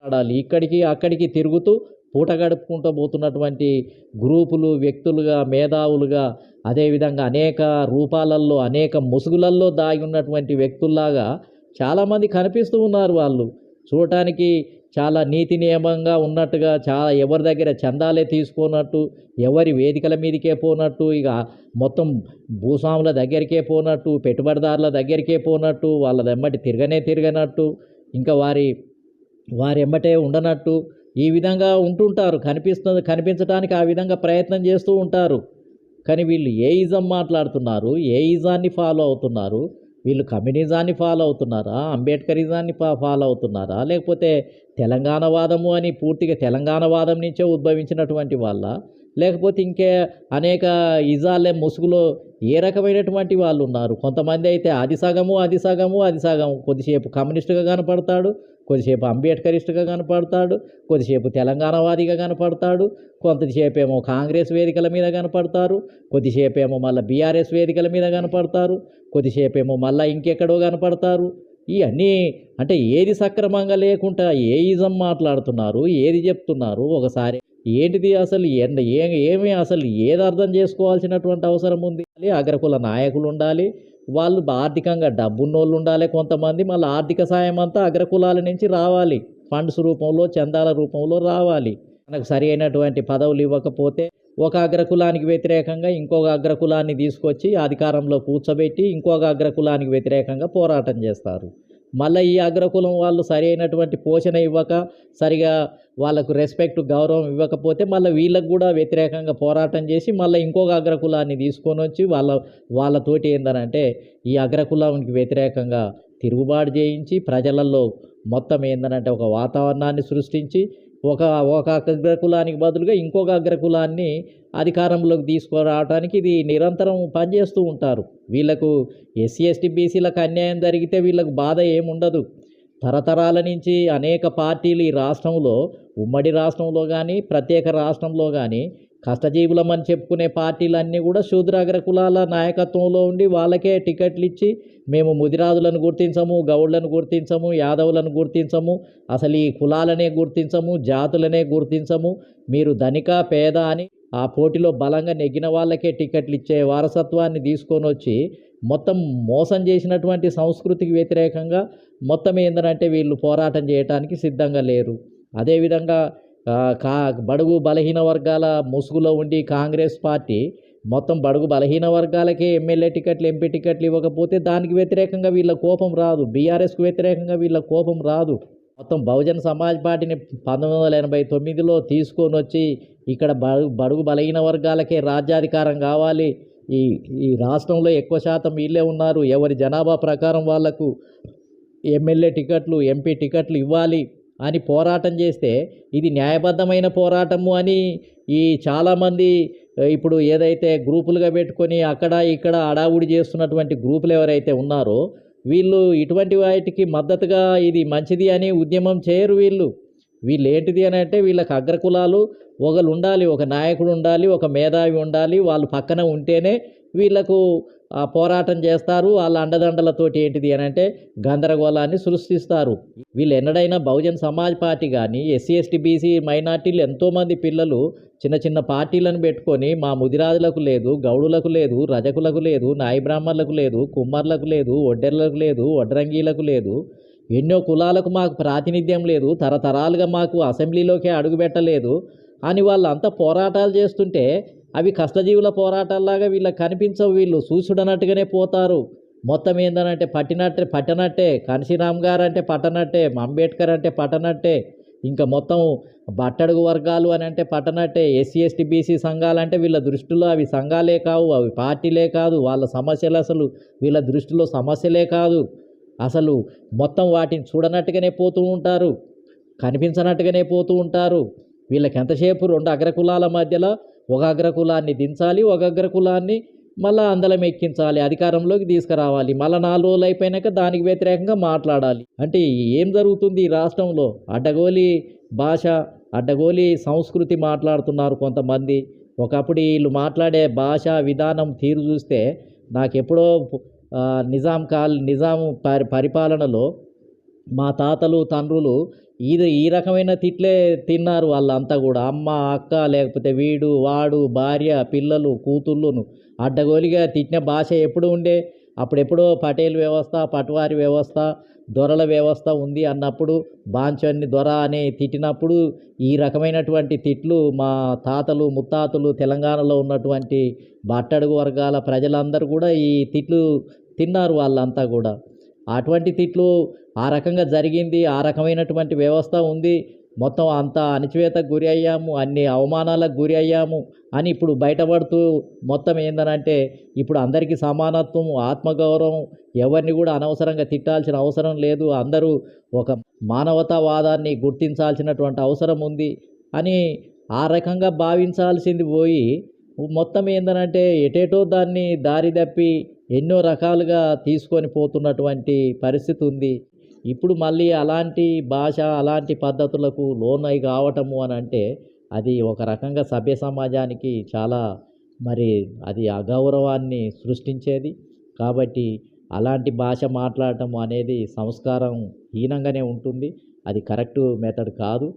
మాట్లాడాలి. ఇక్కడికి అక్కడికి తిరుగుతూ పూట గడుపుకుంటూ పోతున్నటువంటి గ్రూపులు, వ్యక్తులుగా, మేధావులుగా, అదేవిధంగా అనేక రూపాలల్లో, అనేక ముసుగులల్లో దాగి ఉన్నటువంటి వ్యక్తుల్లాగా చాలామంది కనిపిస్తూ ఉన్నారు వాళ్ళు. చూడటానికి చాలా నీతి నియమంగా ఉన్నట్టుగా, చాలా ఎవరి దగ్గర చందాలే తీసుకోనట్టు, ఎవరి వేదికల మీదకే పోనట్టు, ఇక మొత్తం భూస్వాముల దగ్గరికే పోనట్టు, పెట్టుబడిదారుల దగ్గరికే పోనట్టు, వాళ్ళ వెంబడి తిరగనట్టు, ఇంకా వారి ఎమ్మటే ఉండనట్టు, ఈ విధంగా ఉంటుంటారు. కనిపించడానికి ఆ విధంగా ప్రయత్నం చేస్తూ ఉంటారు. కానీ వీళ్ళు ఏ ఇజం మాట్లాడుతున్నారు, ఏ ఇజాన్ని ఫాలో అవుతున్నారు? వీళ్ళు కమ్యూనిజాన్ని ఫాలో అవుతున్నారా, అంబేద్కరిజాన్ని ఫాలో అవుతున్నారా, లేకపోతే తెలంగాణ వాదము అని పూర్తిగా తెలంగాణ వాదం నుంచే ఉద్భవించినటువంటి వాళ్ళ, లేకపోతే ఇంకే అనేక ఇజాలే ముసుగులో ఏ రకమైనటువంటి వాళ్ళు ఉన్నారు? కొంతమంది అయితే అది సగము కొద్దిసేపు కమ్యూనిస్టుగా కనపడతాడు, కొద్దిసేపు అంబేద్కరిస్టుగా కనపడతాడు, కొద్దిసేపు తెలంగాణవాదిగా కనపడతాడు, కొంతసేపు ఏమో కాంగ్రెస్ వేదికల మీద కనపడతారు, కొద్దిసేపు ఏమో మళ్ళీ బీఆర్ఎస్ వేదికల మీద కనపడతారు, కొద్దిసేపు ఏమో మళ్ళీ ఇంకెక్కడో కనపడతారు. ఇవన్నీ అంటే ఏది సక్రమంగా లేకుండా ఏ ఇజం మాట్లాడుతున్నారు, ఏది చెప్తున్నారు ఒకసారి ఏంటిది అసలు? ఏమి అసలు ఏది అర్థం చేసుకోవాల్సినటువంటి అవసరం ఉంది? అగ్రకుల నాయకులు ఉండాలి, వాళ్ళు ఆర్థికంగా డబ్బున్నోళ్ళు ఉండాలి కొంతమంది, మళ్ళీ ఆర్థిక సాయం అంతా అగ్రకులాల నుంచి రావాలి, ఫండ్స్ రూపంలో, చందాల రూపంలో రావాలి. మనకు సరి అయినటువంటి పదవులు ఇవ్వకపోతే ఒక అగ్రకులానికి వ్యతిరేకంగా ఇంకొక అగ్రకులాన్ని తీసుకొచ్చి అధికారంలో కూర్చోబెట్టి ఇంకొక అగ్రకులానికి వ్యతిరేకంగా పోరాటం చేస్తారు. మళ్ళీ ఈ అగ్రకులం వాళ్ళు సరి అయినటువంటి పోషణ ఇవ్వక, సరిగా వాళ్ళకు రెస్పెక్ట్, గౌరవం ఇవ్వకపోతే మళ్ళీ వీళ్ళకు కూడా వ్యతిరేకంగా పోరాటం చేసి మళ్ళీ ఇంకొక అగ్రకులాన్ని తీసుకొని వచ్చి వాళ్ళతోటి ఏందనంటే ఈ అగ్రకులానికి వ్యతిరేకంగా తిరుగుబాటు చేయించి ప్రజలలో మొత్తం ఏందనంటే ఒక వాతావరణాన్ని సృష్టించి ఒక అగ్రకులానికి బదులుగా ఇంకొక అగ్రకులాన్ని అధికారంలోకి తీసుకురావడానికి ఇది నిరంతరం పనిచేస్తూ ఉంటారు. వీళ్ళకు ఎస్సీ ఎస్టీ బీసీలకు అన్యాయం జరిగితే వీళ్ళకు బాధ ఏముండదు. తరతరాల నుంచి అనేక పార్టీలు ఈ రాష్ట్రంలో, ఉమ్మడి రాష్ట్రంలో కానీ ప్రత్యేక రాష్ట్రంలో కానీ కష్టజీవులమని చెప్పుకునే పార్టీలన్నీ కూడా శూద్ర అగ్రకులాల నాయకత్వంలో ఉండి వాళ్ళకే టికెట్లు ఇచ్చి మేము ముదిరాజులను గుర్తించము, గౌడ్లను గుర్తించము, యాదవులను గుర్తించము, అసలు ఈ కులాలనే గుర్తించము, జాతులనే గుర్తించము, మీరు ధనిక పేద అని ఆ పోటీలో బలంగా నెగ్గిన వాళ్ళకే టికెట్లు ఇచ్చే వారసత్వాన్ని తీసుకొని వచ్చి మొత్తం మోసం చేసినటువంటి సంస్కృతికి వ్యతిరేకంగా మొత్తం ఏంటంటే వీళ్ళు పోరాటం చేయడానికి సిద్ధంగా లేరు. అదేవిధంగా బడుగు బలహీన వర్గాల ముసుగులో ఉండి కాంగ్రెస్ పార్టీ మొత్తం బడుగు బలహీన వర్గాలకే ఎమ్మెల్యే టికెట్లు, ఎంపీ టికెట్లు ఇవ్వకపోతే దానికి వ్యతిరేకంగా వీళ్ళ కోపం రాదు, బీఆర్ఎస్కు వ్యతిరేకంగా వీళ్ళ కోపం రాదు. మొత్తం బహుజన సమాజ్ పార్టీని 1989లో తీసుకొని వచ్చి ఇక్కడ బడుగు బలహీన వర్గాలకే రాజ్యాధికారం కావాలి, ఈ రాష్ట్రంలో ఎక్కువ శాతం వీళ్ళే ఉన్నారు, ఎవరి జనాభా ప్రకారం వాళ్లకు ఎమ్మెల్యే టికెట్లు, ఎంపీ టికెట్లు ఇవ్వాలి అని పోరాటం చేస్తే ఇది న్యాయబద్ధమైన పోరాటము అని ఈ చాలామంది ఇప్పుడు ఏదైతే గ్రూపులుగా పెట్టుకొని అక్కడ ఇక్కడ అడావుడి చేస్తున్నటువంటి గ్రూపులు ఎవరైతే ఉన్నారో వీళ్ళు ఇటువంటి వాటికి మద్దతుగా ఇది మంచిది అని ఉద్యమం చేయరు. వీళ్ళు ఏంటిది అని అంటే వీళ్ళకి అగ్రకులాలు ఒకరు ఉండాలి, ఒక నాయకుడు ఉండాలి, ఒక మేధావి ఉండాలి, వాళ్ళు పక్కన ఉంటేనే వీళ్ళకు పోరాటం చేస్తారు. వాళ్ళ అండదండలతోటి ఏంటిది అని అంటే గందరగోళాన్ని సృష్టిస్తారు. వీళ్ళు ఎన్నడైనా బహుజన్ సమాజ్ పార్టీ కానీ ఎస్సీ ఎస్టీ బీసీ మైనార్టీలు ఎంతోమంది పిల్లలు చిన్న చిన్న పార్టీలను పెట్టుకొని మా ముదిరాజులకు లేదు, గౌడులకు లేదు, రజకులకు లేదు, నాయి బ్రాహ్మణులకు లేదు, కుమ్మర్లకు లేదు, ఒడ్డెర్లకు లేదు, వడ్రంగీలకు లేదు, ఎన్నో కులాలకు మాకు ప్రాతినిధ్యం లేదు, తరతరాలుగా మాకు అసెంబ్లీలోకే అడుగుపెట్టలేదు అని వాళ్ళంతా పోరాటాలు చేస్తుంటే అవి కష్టజీవుల పోరాటాల్లాగా వీళ్ళకి కనిపించవు. వీళ్ళు చూసుడనట్టుగానే పోతారు. మొత్తం ఏందనంటే పట్టనట్టే కాన్సీరామ్ గారు అంటే పట్టనట్టే, అంబేద్కర్ అంటే పట్టనట్టే, ఇంకా మొత్తం బట్టడుగు వర్గాలు అని అంటే పట్టనట్టే, ఎస్సీ ఎస్టీ బీసీ సంఘాలు అంటే వీళ్ళ దృష్టిలో అవి సంఘాలే కావు, అవి పార్టీలే కాదు, వాళ్ళ సమస్యలు అసలు వీళ్ళ దృష్టిలో సమస్యలే కాదు. అసలు మొత్తం వాటిని చూడనట్టుగానే పోతూ ఉంటారు, కనిపించనట్టుగానే పోతూ ఉంటారు. వీళ్ళకి ఎంతసేపు రెండు అగ్రకులాల మధ్యలో ఒక అగ్రకులాన్ని దించాలి, ఒక అగ్రకులాన్ని మళ్ళీ అందలం ఎక్కించాలి, అధికారంలోకి తీసుకురావాలి, మళ్ళీ 4 రోజులు అయిపోయినాక దానికి వ్యతిరేకంగా మాట్లాడాలి. అంటే ఏం జరుగుతుంది ఈ రాష్ట్రంలో? అడ్డగోలి భాష, అడ్డగోలి సంస్కృతి మాట్లాడుతున్నారు కొంతమంది. ఒకప్పుడు వీళ్ళు మాట్లాడే భాష విధానం తీరు చూస్తే నాకెప్పుడో నిజాం పరిపాలనలో మా తాతలు, తండ్రులు ఈ రకమైన తిట్లే తిన్నారు వాళ్ళంతా గూడా. అమ్మ, అక్క లేకపోతే వీడు, వాడు, భార్య, పిల్లలు, కూతుళ్ళును అడ్డగోలుగా తిట్టిన భాష ఎప్పుడు ఉండే? అప్పుడెప్పుడో పటేల్ వ్యవస్థ, పట్వారీ వ్యవస్థ, దొరల వ్యవస్థ ఉంది అన్నప్పుడు బాంచన్ని దొర అని తిట్టినప్పుడు ఈ రకమైనటువంటి తిట్లు మా తాతలు, ముత్తాతలు తెలంగాణలో ఉన్నటువంటి బట్టడుగు వర్గాల ప్రజలందరూ గూడా ఈ తిట్లు తిన్నారు వాళ్ళంతా గూడా. అటువంటి తిట్లు ఆ రకంగా జరిగింది. ఆ రకమైనటువంటి వ్యవస్థ ఉంది. మొత్తం అంతా అణచివేతకు గురి అయ్యాము. అన్ని అవమానాలకు గురి అయ్యాము అని ఇప్పుడు బయటపడుతూ మొత్తం ఏందనంటే ఇప్పుడు అందరికీ సమానత్వం, ఆత్మగౌరవం ఎవరిని కూడా అనవసరంగా తిట్టాల్సిన అవసరం లేదు. అందరూ ఒక మానవతావాదాన్ని గుర్తించాల్సినటువంటి అవసరం ఉంది అని ఆ రకంగా భావించాల్సింది పోయి మొత్తం ఏందనంటే ఎటేటో దాన్ని దారి తప్పి ఎన్నో రకాలుగా తీసుకొని పోతున్నటువంటి పరిస్థితి ఉంది. ఇప్పుడు మళ్ళీ అలాంటి భాష, అలాంటి పద్ధతులకు లోనై కావటము అనంటే, అది ఒక రకంగా సభ్య సమాజానికి చాలా మరి అది అగౌరవాన్ని సృష్టించేది. కాబట్టి అలాంటి భాష మాట్లాడటం అనేది సంస్కారం హీనంగానే ఉంటుంది. అది కరెక్టు మెథడ్ కాదు.